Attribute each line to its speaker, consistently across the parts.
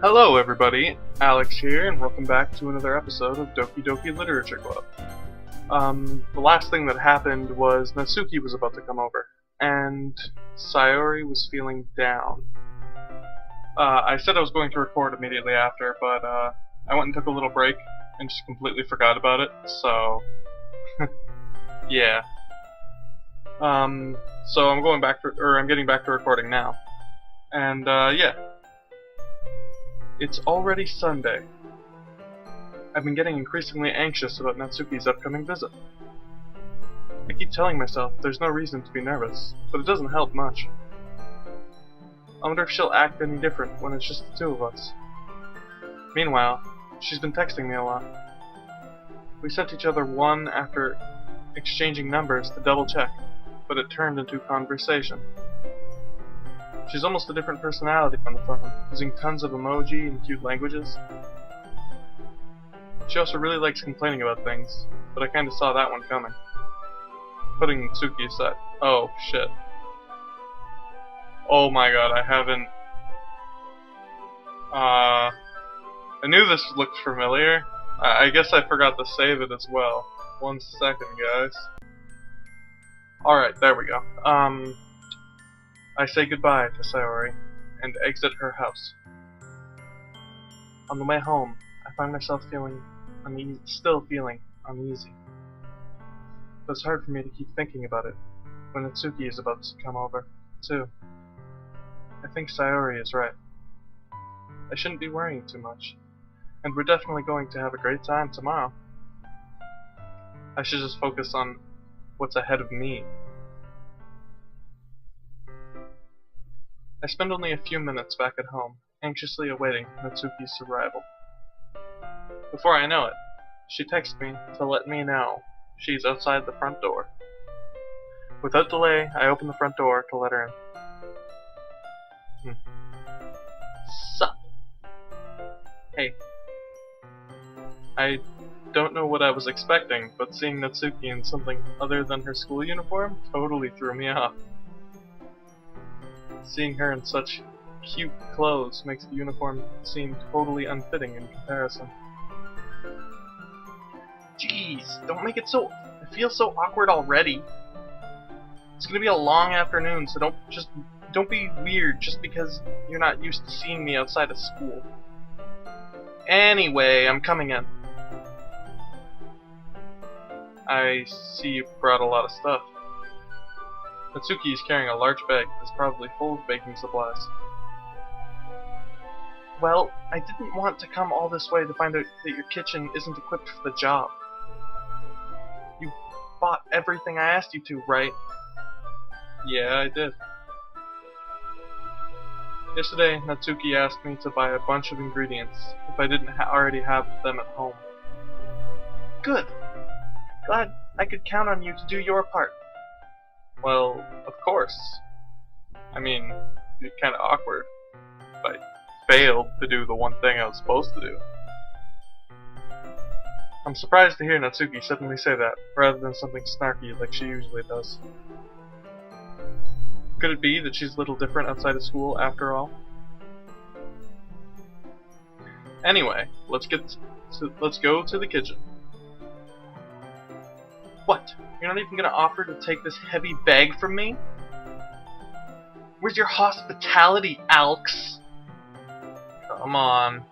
Speaker 1: Hello everybody, Alex here, and welcome back to another episode of Doki Doki Literature Club. The last thing that happened was Natsuki was about to come over, and Sayori was feeling down. I said I was going to record immediately after, but I went and took a little break and just completely forgot about it, so yeah. So I'm getting back to recording now. And yeah. It's already Sunday. I've been getting increasingly anxious about Natsuki's upcoming visit. I keep telling myself there's no reason to be nervous, but it doesn't help much. I wonder if she'll act any different when it's just the two of us. Meanwhile, she's been texting me a lot. We sent each other one after exchanging numbers to double check, but it turned into conversation. She's almost a different personality on the phone, using tons of emoji and cute languages. She also really likes complaining about things, but I kinda saw that one coming. Putting Natsuki aside. Oh, shit. Oh my god, I haven't... I knew this looked familiar. I guess I forgot to save it as well. 1 second, guys. Alright, there we go. I say goodbye to Sayori, and exit her house. On the way home, I find myself still feeling uneasy. But it's hard for me to keep thinking about it, when Natsuki is about to come over, too. I think Sayori is right. I shouldn't be worrying too much, and we're definitely going to have a great time tomorrow. I should just focus on what's ahead of me. I spend only a few minutes back at home, anxiously awaiting Natsuki's arrival. Before I know it, she texts me to let me know she's outside the front door. Without delay, I open the front door to let her in. Sup? Hey. I don't know what I was expecting, but seeing Natsuki in something other than her school uniform totally threw me off. Seeing her in such cute clothes makes the uniform seem totally unfitting in comparison. Jeez, don't make it so... I feel so awkward already. It's gonna be a long afternoon, so don't be weird just because you're not used to seeing me outside of school. Anyway, I'm coming in. I see you brought a lot of stuff. Natsuki is carrying a large bag that's probably full of baking supplies. Well, I didn't want to come all this way to find out that your kitchen isn't equipped for the job. You bought everything I asked you to, right? Yeah, I did. Yesterday, Natsuki asked me to buy a bunch of ingredients if I didn't already have them at home. Good. Glad I could count on you to do your part. Well, of course. I mean, it's kinda awkward. But I failed to do the one thing I was supposed to do. I'm surprised to hear Natsuki suddenly say that, rather than something snarky like she usually does. Could it be that she's a little different outside of school after all? Anyway, let's go to the kitchen. What? You're not even gonna offer to take this heavy bag from me? Where's your hospitality, Alex? Come on.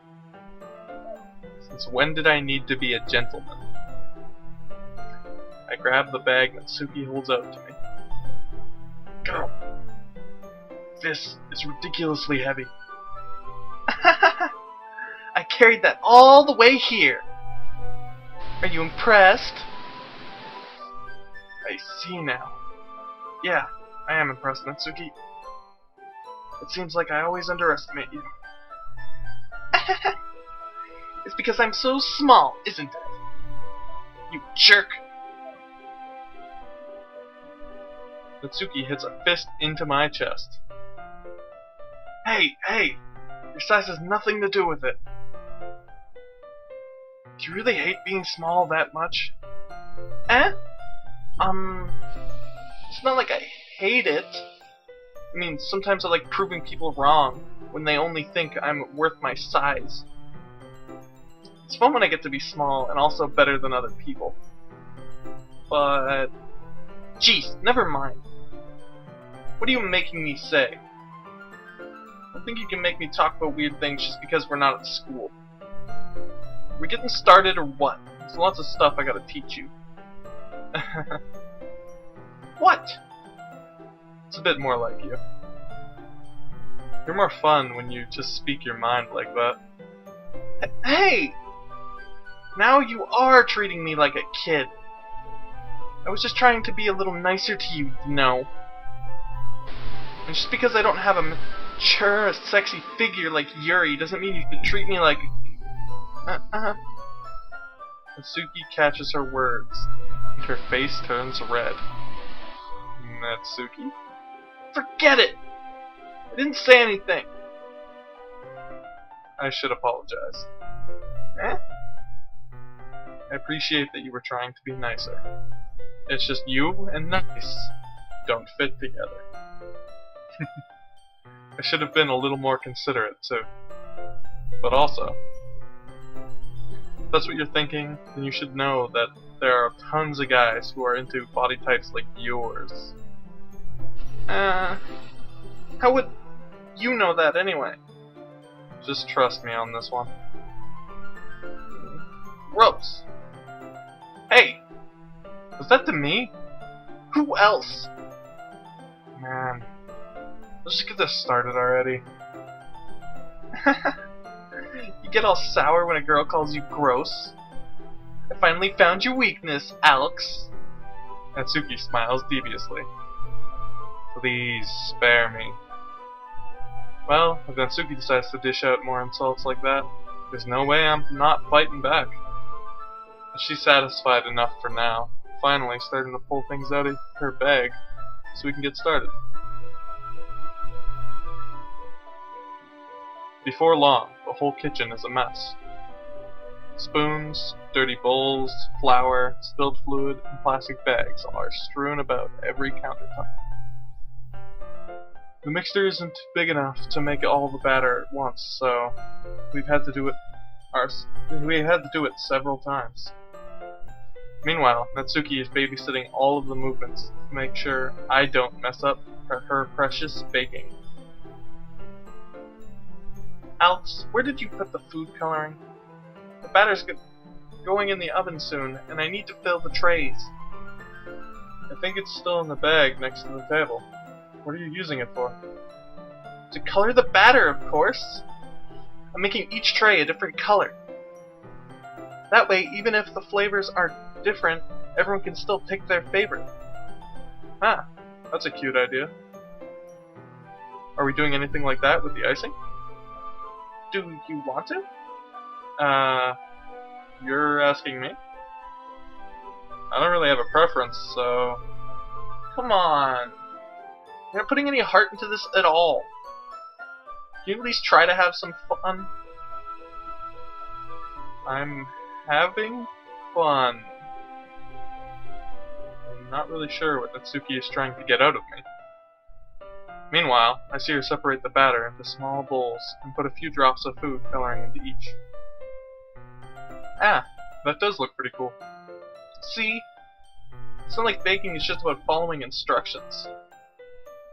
Speaker 1: Since when did I need to be a gentleman? I grab the bag Natsuki holds out to me. Girl, this is ridiculously heavy. I carried that all the way here. Are you impressed? I see now. Yeah, I am impressed, Natsuki. It seems like I always underestimate you. It's because I'm so small, isn't it? You jerk! Natsuki hits a fist into my chest. Hey! Your size has nothing to do with it. Do you really hate being small that much? Eh? It's not like I hate it. I mean, sometimes I like proving people wrong. when they only think I'm worth my size. It's fun when I get to be small and also better than other people. But... Jeez, never mind. What are you making me say? I think you can make me talk about weird things just because we're not at school. We getting started or what? There's lots of stuff I gotta teach you. What? It's a bit more like you. You're more fun when you just speak your mind like that. Hey! Now you are treating me like a kid. I was just trying to be a little nicer to you, you know. And just because I don't have a mature, sexy figure like Yuri doesn't mean you should treat me like... Natsuki catches her words, and her face turns red. Natsuki? Forget it! I didn't say anything. I should apologize. Eh? I appreciate that you were trying to be nicer. It's just you and nice don't fit together. I should have been a little more considerate, too. But also, if that's what you're thinking, then you should know that there are tons of guys who are into body types like yours. How would you know that anyway? Just trust me on this one. Gross. Hey! Was that to me? Who else? Man. Let's just get this started already. You get all sour when a girl calls you gross. I finally found your weakness, Alex. Natsuki smiles deviously. Please spare me. Well, if Natsuki decides to dish out more insults like that, there's no way I'm not fighting back. She's satisfied enough for now, finally starting to pull things out of her bag so we can get started. Before long, the whole kitchen is a mess. Spoons, dirty bowls, flour, spilled fluid, and plastic bags are strewn about every countertop. The mixture isn't big enough to make all the batter at once, so we had to do it several times. Meanwhile, Natsuki is babysitting all of the movements to make sure I don't mess up her precious baking. Alex, where did you put the food coloring? The batter's going in the oven soon, and I need to fill the trays. I think it's still in the bag next to the table. What are you using it for? To color the batter, of course! I'm making each tray a different color. That way, even if the flavors are different, everyone can still pick their favorite. Ah, that's a cute idea. Are we doing anything like that with the icing? Do you want to? You're asking me? I don't really have a preference, so... Come on! You're not putting any heart into this at all. Can you at least try to have some fun? I'm having fun. I'm not really sure what Natsuki is trying to get out of me. Meanwhile, I see her separate the batter into small bowls and put a few drops of food coloring into each. Ah, that does look pretty cool. See? It's not like baking is just about following instructions.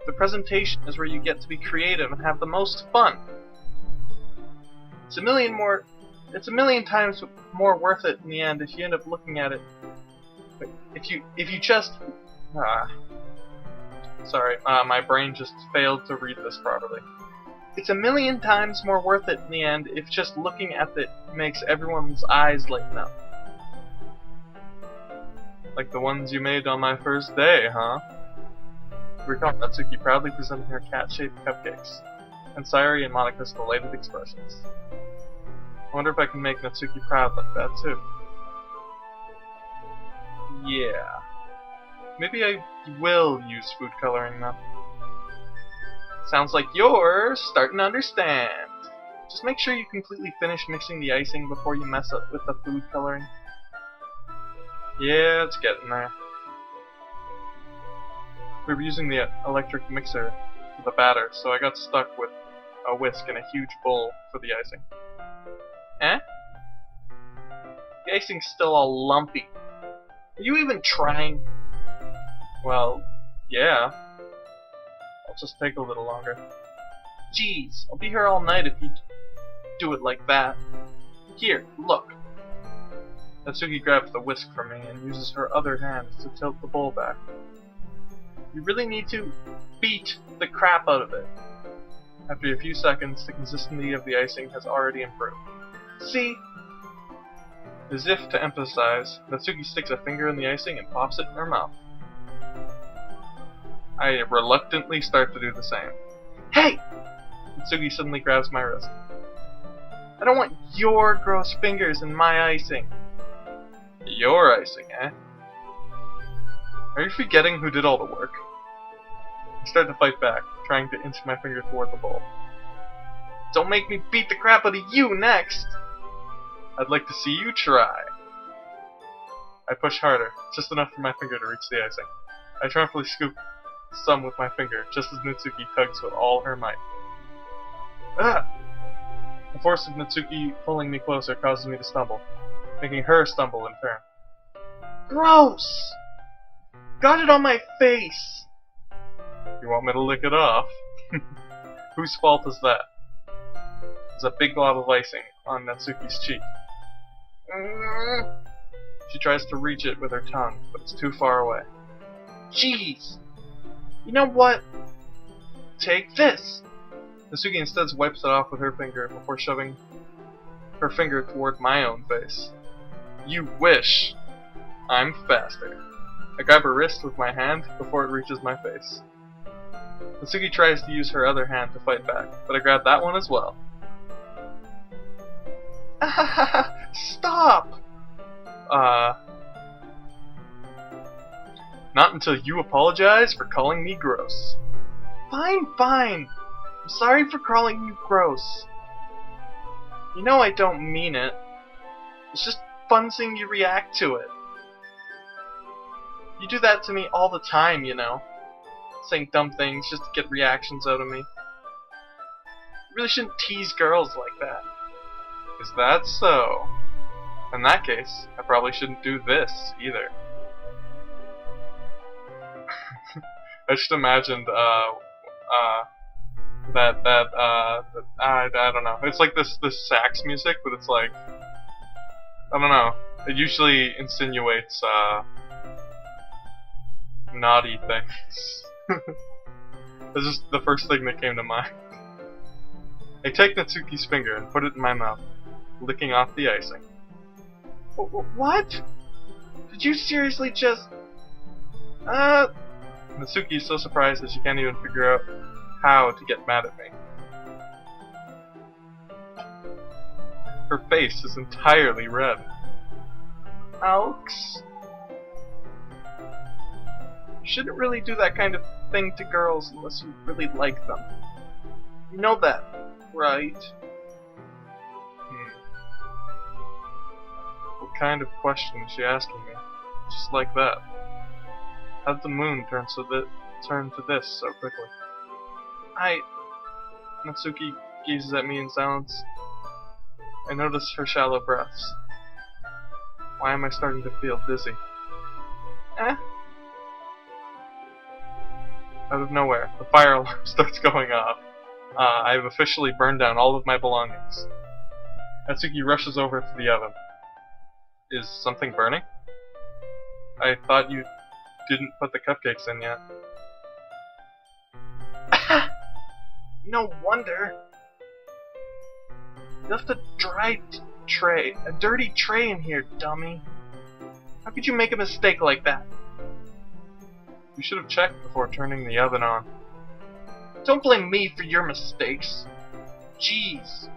Speaker 1: The presentation is where you get to be creative and have the most fun. It's a million times more worth it in the end if you end up looking at it. If you just... Sorry, my brain just failed to read this properly. It's a million times more worth it in the end if just looking at it makes everyone's eyes lighten up. Like the ones you made on my first day, huh? Recall Natsuki proudly presenting her cat-shaped cupcakes, and Sayori and Monika's delighted expressions. I wonder if I can make Natsuki proud like that too. Yeah. Maybe I will use food coloring now. Sounds like you're starting to understand. Just make sure you completely finish mixing the icing before you mess up with the food coloring. Yeah, it's getting there. We were using the electric mixer for the batter, so I got stuck with a whisk and a huge bowl for the icing. Eh? The icing's still all lumpy. Are you even trying? Well, yeah. I'll just take a little longer. Jeez, I'll be here all night if you do it like that. Here, look. Natsuki grabs the whisk from me and uses her other hand to tilt the bowl back. You really need to beat the crap out of it. After a few seconds, the consistency of the icing has already improved. See? As if to emphasize, Natsuki sticks a finger in the icing and pops it in her mouth. I reluctantly start to do the same. Hey! Natsuki suddenly grabs my wrist. I don't want your gross fingers in my icing. Your icing, eh? Are you forgetting who did all the work? I start to fight back, trying to inch my finger toward the bowl. Don't make me beat the crap out of you next! I'd like to see you try. I push harder, just enough for my finger to reach the icing. I triumphantly scoop some with my finger, just as Natsuki tugs with all her might. Ah! The force of Natsuki pulling me closer causes me to stumble, making her stumble in turn. Gross! Got it on my face! You want me to lick it off? Whose fault is that? There's a big glob of icing on Natsuki's cheek. She tries to reach it with her tongue, but it's too far away. Jeez! You know what? Take this! Natsuki instead wipes it off with her finger before shoving her finger toward my own face. You wish! I'm faster. I grab her wrist with my hand before it reaches my face. Natsuki tries to use her other hand to fight back, but I grab that one as well. Stop! Not until you apologize for calling me gross. Fine, fine. I'm sorry for calling you gross. You know I don't mean it. It's just fun seeing you react to it. You do that to me all the time, you know. Saying dumb things just to get reactions out of me. You really shouldn't tease girls like that. Is that so? In that case, I probably shouldn't do this either. I just imagined, I don't know. It's like this sax music, but it's like, I don't know. It usually insinuates, naughty things. That's just the first thing that came to mind. I take Natsuki's finger and put it in my mouth, licking off the icing. What? Did you seriously just... Natsuki is so surprised that she can't even figure out how to get mad at me. Her face is entirely red. Alex? You shouldn't really do that kind of thing to girls unless you really like them. You know that, right? What kind of question is she asking me? Just like that. How'd the moon turn to this so quickly? Natsuki gazes at me in silence. I notice her shallow breaths. Why am I starting to feel dizzy? Out of nowhere, the fire alarm starts going off. I've officially burned down all of my belongings. Natsuki rushes over to the oven. Is something burning? I thought you didn't put the cupcakes in yet. No wonder. You left a dirty tray in here, dummy. How could you make a mistake like that? You should have checked before turning the oven on. Don't blame me for your mistakes. Jeez.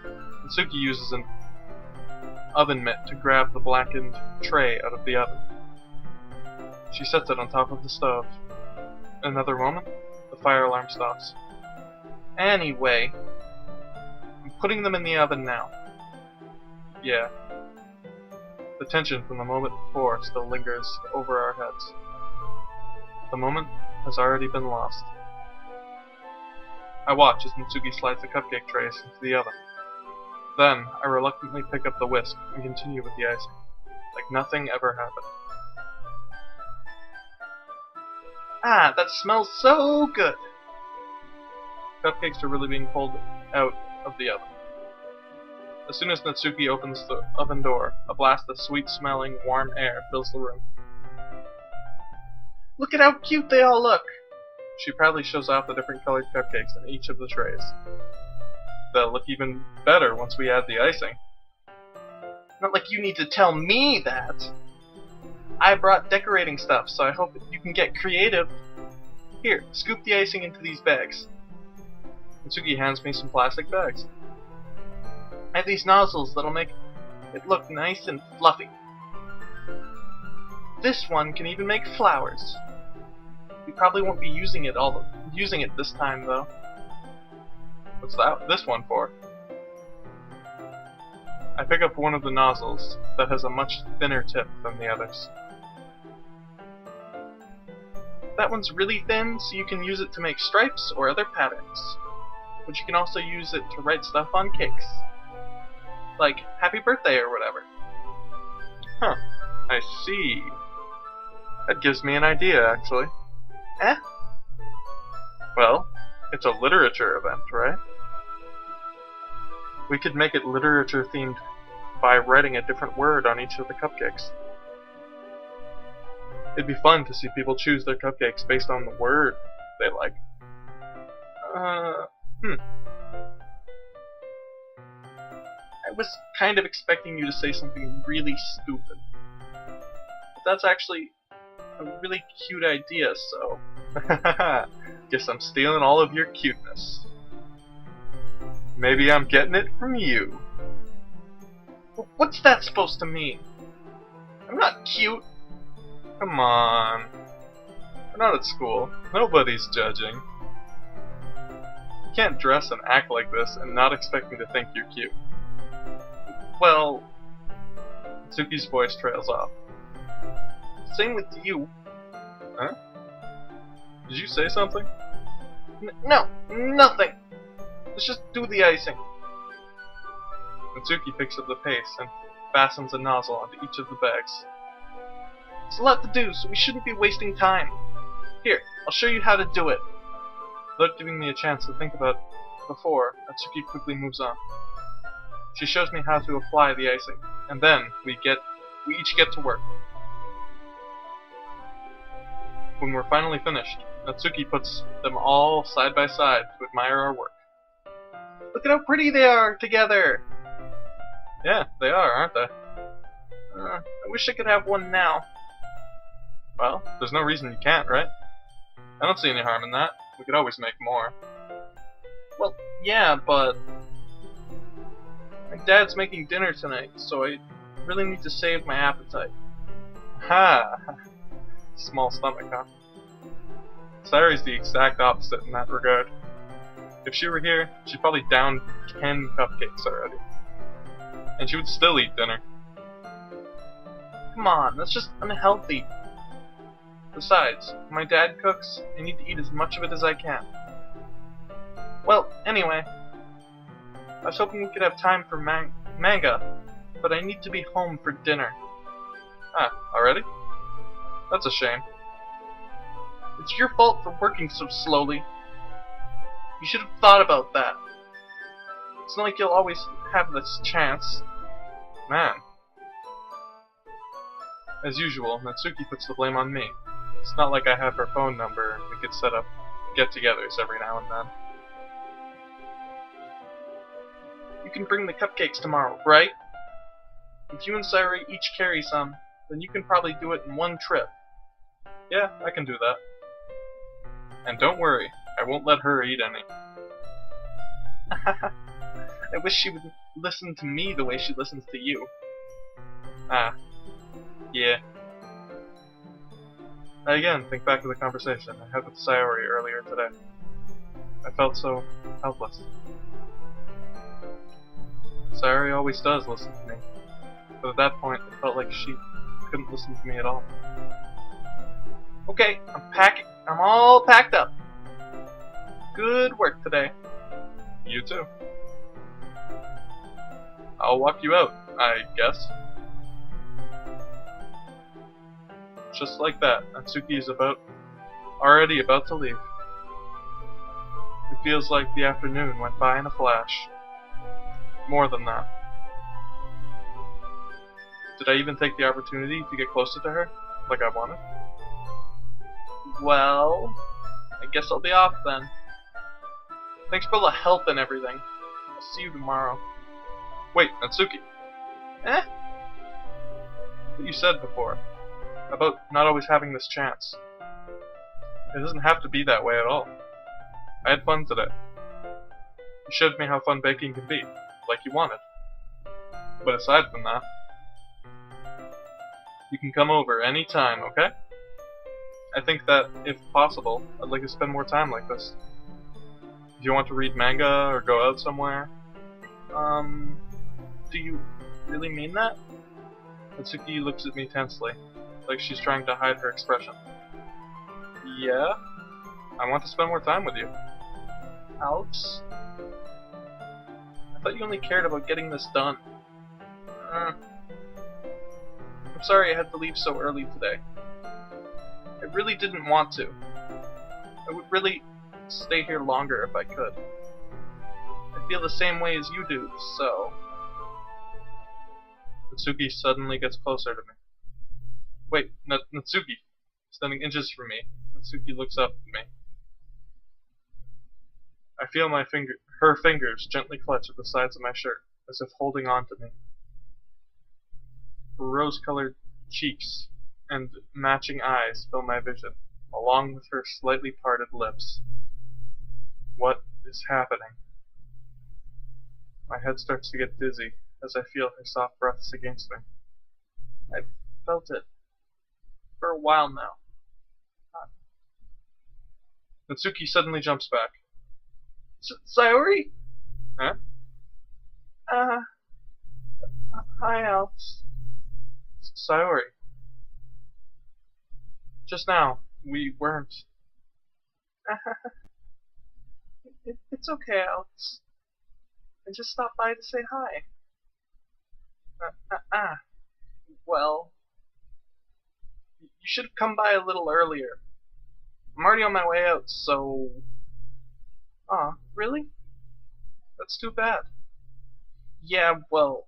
Speaker 1: Natsuki uses an oven mitt to grab the blackened tray out of the oven. She sets it on top of the stove. In another moment, the fire alarm stops. Anyway, I'm putting them in the oven now. Yeah. The tension from the moment before still lingers over our heads. The moment has already been lost. I watch as Natsuki slides the cupcake trays into the oven. Then, I reluctantly pick up the whisk and continue with the icing, like nothing ever happened. Ah, that smells so good! Cupcakes are really being pulled out of the oven. As soon as Natsuki opens the oven door, a blast of sweet-smelling, warm air fills the room. Look at how cute they all look! She proudly shows off the different colored cupcakes in each of the trays. They'll look even better once we add the icing. Not like you need to tell me that! I brought decorating stuff, so I hope you can get creative. Here, scoop the icing into these bags. Natsuki hands me some plastic bags. I have these nozzles that'll make it look nice and fluffy. This one can even make flowers. We probably won't be using it this time though. What's this one for? I pick up one of the nozzles that has a much thinner tip than the others. That one's really thin, so you can use it to make stripes or other patterns. But you can also use it to write stuff on cakes. Like, happy birthday or whatever. Huh, I see. That gives me an idea, actually. Eh? Well, it's a literature event, right? We could make it literature themed by writing a different word on each of the cupcakes. It'd be fun to see people choose their cupcakes based on the word they like. I was kind of expecting you to say something really stupid. But that's actually a really cute idea, so... Guess I'm stealing all of your cuteness. Maybe I'm getting it from you. What's that supposed to mean? I'm not cute. Come on. We're not at school. Nobody's judging. You can't dress and act like this and not expect me to think you're cute. Well... Natsuki's voice trails off. Same with you. Huh? Did you say something? No, nothing. Let's just do the icing. Natsuki picks up the paste and fastens a nozzle onto each of the bags. It's a lot to do, so we shouldn't be wasting time. Here, I'll show you how to do it. Without giving me a chance to think about it before, Natsuki quickly moves on. She shows me how to apply the icing, and then we each get to work. When we're finally finished, Natsuki puts them all side by side to admire our work. Look at how pretty they are together! Yeah, they are, aren't they? I wish I could have one now. Well, there's no reason you can't, right? I don't see any harm in that. We could always make more. Well, yeah, but... my dad's making dinner tonight, so I really need to save my appetite. Ha! Small stomach, huh? Sayori's the exact opposite in that regard. If she were here, she'd probably down 10 cupcakes already. And she would still eat dinner. Come on, that's just unhealthy. Besides, when my dad cooks, I need to eat as much of it as I can. Well, anyway, I was hoping we could have time for manga, but I need to be home for dinner. Ah, already? That's a shame. It's your fault for working so slowly. You should have thought about that. It's not like you'll always have this chance. Man. As usual, Natsuki puts the blame on me. It's not like I have her phone number and we could set up get-togethers every now and then. You can bring the cupcakes tomorrow, right? If you and Sayori each carry some, then you can probably do it in one trip. Yeah, I can do that. And don't worry, I won't let her eat any. I wish she would listen to me the way she listens to you. Ah. Yeah. I again think back to the conversation I had with Sayori earlier today. I felt so helpless. Sayori always does listen to me, but at that point it felt like she couldn't listen to me at all. Okay, I'm all packed up. Good work today. You too. I'll walk you out, I guess. Just like that, Natsuki is already about to leave. It feels like the afternoon went by in a flash. More than that. Did I even take the opportunity to get closer to her, like I wanted? Well, I guess I'll be off then. Thanks for the help and everything. I'll see you tomorrow. Wait, Natsuki. Eh? What you said before, about not always having this chance. It doesn't have to be that way at all. I had fun today. You showed me how fun baking can be, like you wanted. But aside from that, you can come over any time, okay? I think that, if possible, I'd like to spend more time like this. If you want to read manga or go out somewhere. Do you really mean that? Natsuki looks at me tensely, like she's trying to hide her expression. Yeah? I want to spend more time with you. Alex? I thought you only cared about getting this done. I'm sorry I had to leave so early today. I really didn't want to. I would really stay here longer if I could. I feel the same way as you do, so... Natsuki suddenly gets closer to me. Wait, Natsuki. Standing inches from me, Natsuki looks up at me. I feel her fingers gently clutch at the sides of my shirt, as if holding on to me. Her rose-colored cheeks and matching eyes fill my vision, along with her slightly parted lips. What is happening? My head starts to get dizzy as I feel her soft breaths against me. I've felt it for a while now. Natsuki suddenly jumps back. Sayori? Huh? Hi, Alex. Sayori. Just now, we weren't. It's okay, Alex. I just stopped by to say hi. Well, you should have come by a little earlier. I'm already on my way out, so... Aw, really? That's too bad. Yeah, well...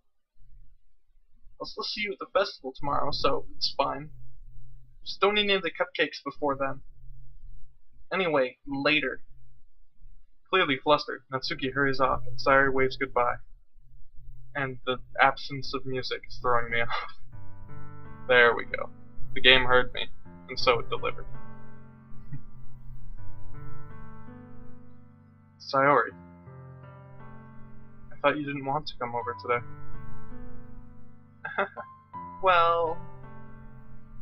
Speaker 1: I'll still see you at the festival tomorrow, so it's fine. Just don't eat any of the cupcakes before then. Anyway, later. Clearly flustered, Natsuki hurries off, and Sayori waves goodbye. And the absence of music is throwing me off. There we go. The game heard me, and so it delivered. Sayori. I thought you didn't want to come over today. Well,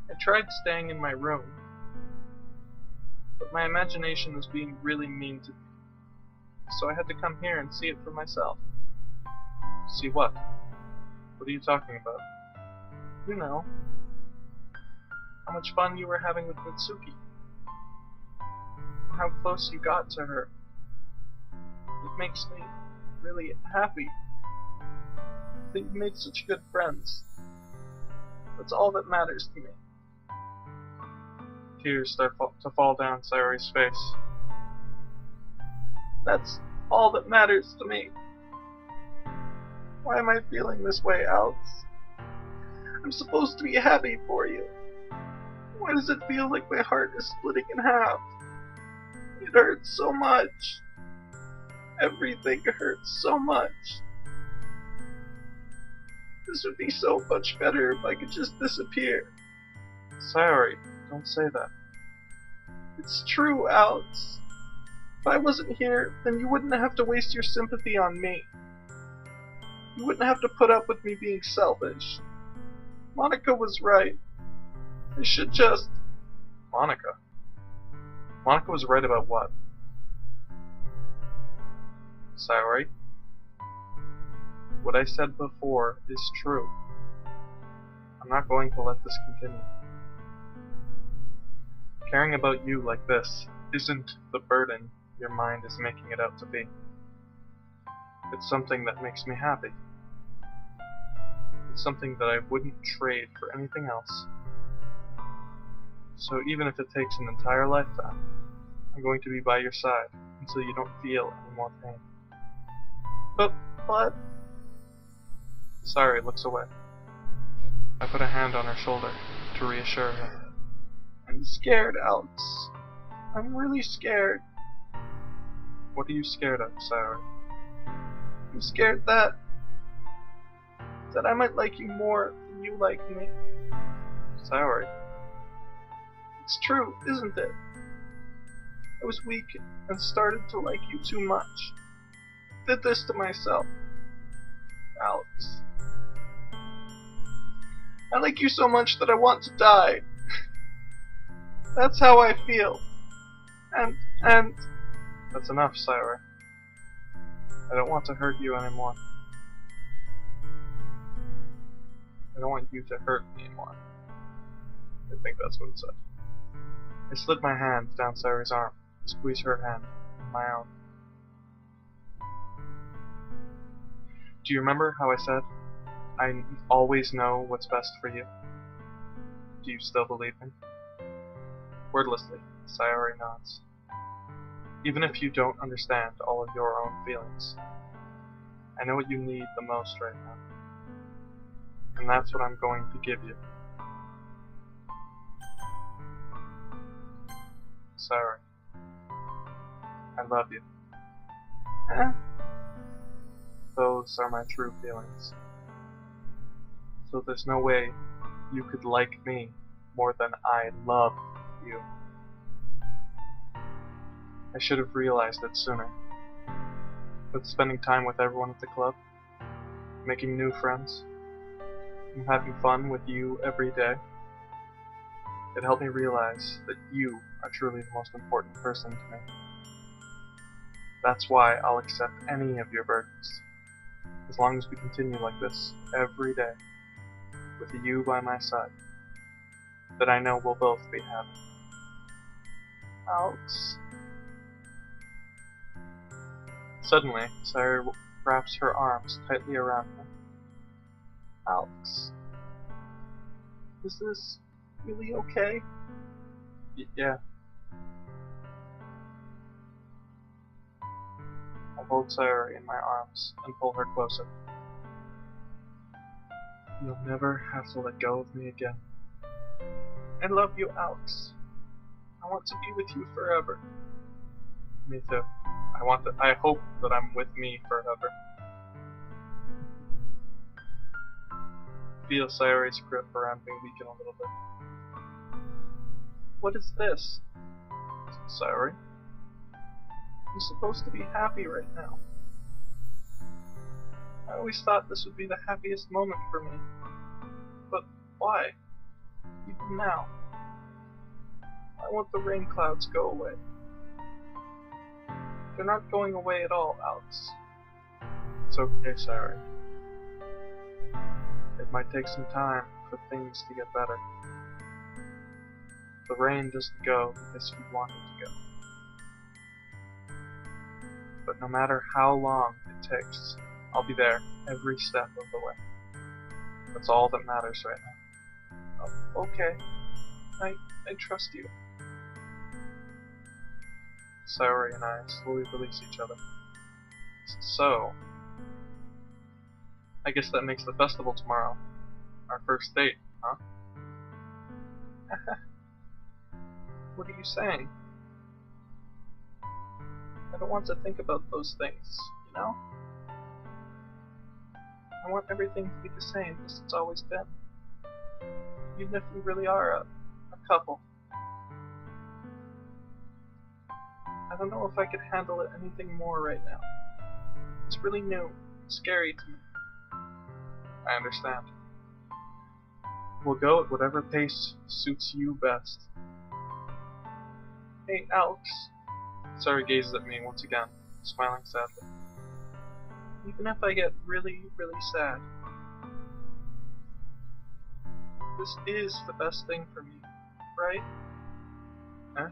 Speaker 1: I tried staying in my room, but my imagination was being really mean to me, so I had to come here and see it for myself. See what? What are you talking about? You know, how much fun you were having with Natsuki, how close you got to her. It makes me really happy that you made such good friends. That's all that matters to me. Tears start to fall down Sayori's face. That's all that matters to me. Why am I feeling this way, Alex? I'm supposed to be happy for you. Why does it feel like my heart is splitting in half? It hurts so much. Everything hurts so much. This would be so much better if I could just disappear. Sayori, don't say that. It's true, Alex. If I wasn't here, then you wouldn't have to waste your sympathy on me. You wouldn't have to put up with me being selfish. Monica was right. I should just... Monica? Monica was right about what? Sayori? What I said before is true. I'm not going to let this continue. Caring about you like this isn't the burden your mind is making it out to be. It's something that makes me happy. It's something that I wouldn't trade for anything else. So even if it takes an entire lifetime, I'm going to be by your side until you don't feel any more pain. But... Sayori looks away. I put a hand on her shoulder to reassure her. I'm scared, Alex. I'm really scared. What are you scared of, Sayori? I'm scared that I might like you more than you like me. Sayori. It's true, isn't it? I was weak and started to like you too much. Did this to myself. Alex. I like you so much that I want to die. That's how I feel. And... That's enough, Sayori. I don't want to hurt you anymore. I don't want you to hurt me anymore. I think that's what it said. I slid my hand down Sayori's arm and squeezed her hand in my own. Do you remember how I said, I always know what's best for you? Do you still believe me? Wordlessly, Sayori nods. Even if you don't understand all of your own feelings, I know what you need the most right now. And that's what I'm going to give you. Sayori, I love you. Those are my true feelings. So there's no way you could like me more than I love you. I should have realized it sooner. But spending time with everyone at the club, making new friends, and having fun with you every day, it helped me realize that you are truly the most important person to me. That's why I'll accept any of your burdens, as long as we continue like this every day, with you by my side, that I know we'll both be happy. Alex. Suddenly, Sayori wraps her arms tightly around me. Alex. Is this really okay? Yeah. I hold Sayori in my arms and pull her closer. You'll never have to let go of me again. I love you, Alex. I want to be with you forever. Me too. I hope that I'm with me forever. Feel Sayori's grip around me weaken a little bit. What is this? Sayori? I'm supposed to be happy right now. I always thought this would be the happiest moment for me. But why? Even now. I want the rain clouds to go away. They're not going away at all, Alex. It's okay, Sayori. It might take some time for things to get better. The rain doesn't go because you want it to go. But no matter how long it takes, I'll be there every step of the way. That's all that matters right now. Oh, okay. I trust you. Sayori and I slowly release each other. So, I guess that makes the festival tomorrow our first date, huh? What are you saying? I don't want to think about those things, you know? I want everything to be the same as it's always been. Even if we really are a couple. I don't know if I could handle it anything more right now. It's really new, scary to me. I understand. We'll go at whatever pace suits you best. Hey, Alex. Sayori gazes at me once again, smiling sadly. Even if I get really, really sad, this is the best thing for me, right? Huh?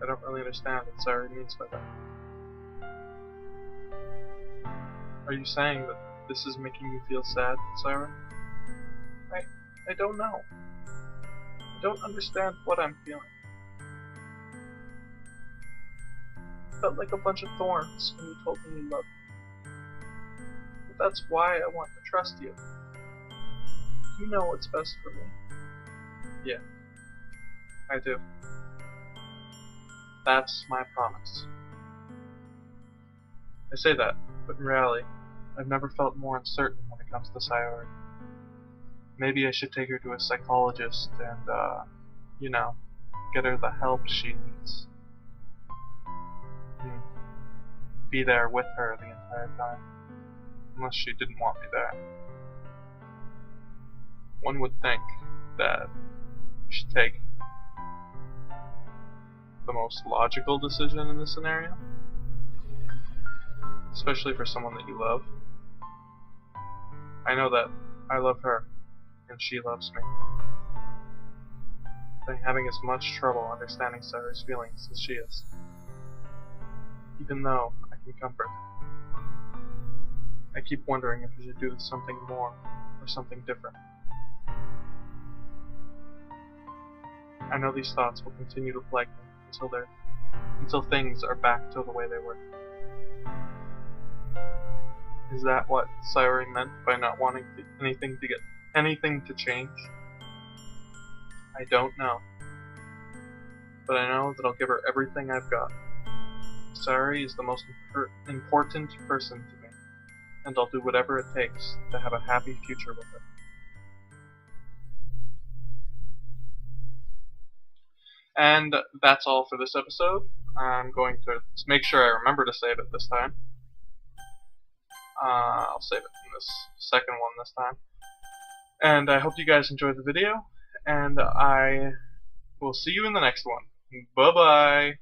Speaker 1: I don't really understand what Sayori means by that. Are you saying that this is making you feel sad, Siren? I don't know. I don't understand what I'm feeling. It felt like a bunch of thorns when you told me you loved me. But that's why I want to trust you. You know what's best for me. Yeah, I do. That's my promise. I say that, but in reality, I've never felt more uncertain when it comes to Sayori. Maybe I should take her to a psychologist and, you know, get her the help she needs. Be there with her the entire time, unless she didn't want me there. One would think that you should take the most logical decision in this scenario, especially for someone that you love. I know that I love her, and she loves me. I'm having as much trouble understanding Sayori's feelings as she is, even though I can comfort her. I keep wondering if we should do something more, or something different. I know these thoughts will continue to plague me until things are back to the way they were. Is that what Sayori meant by not wanting anything to change? I don't know. But I know that I'll give her everything I've got. Sayori is the most important person to me, and I'll do whatever it takes to have a happy future with her. And that's all for this episode. I'm going to make sure I remember to save it this time. I'll save it in this second one this time. And I hope you guys enjoyed the video, and I will see you in the next one. Bye-bye!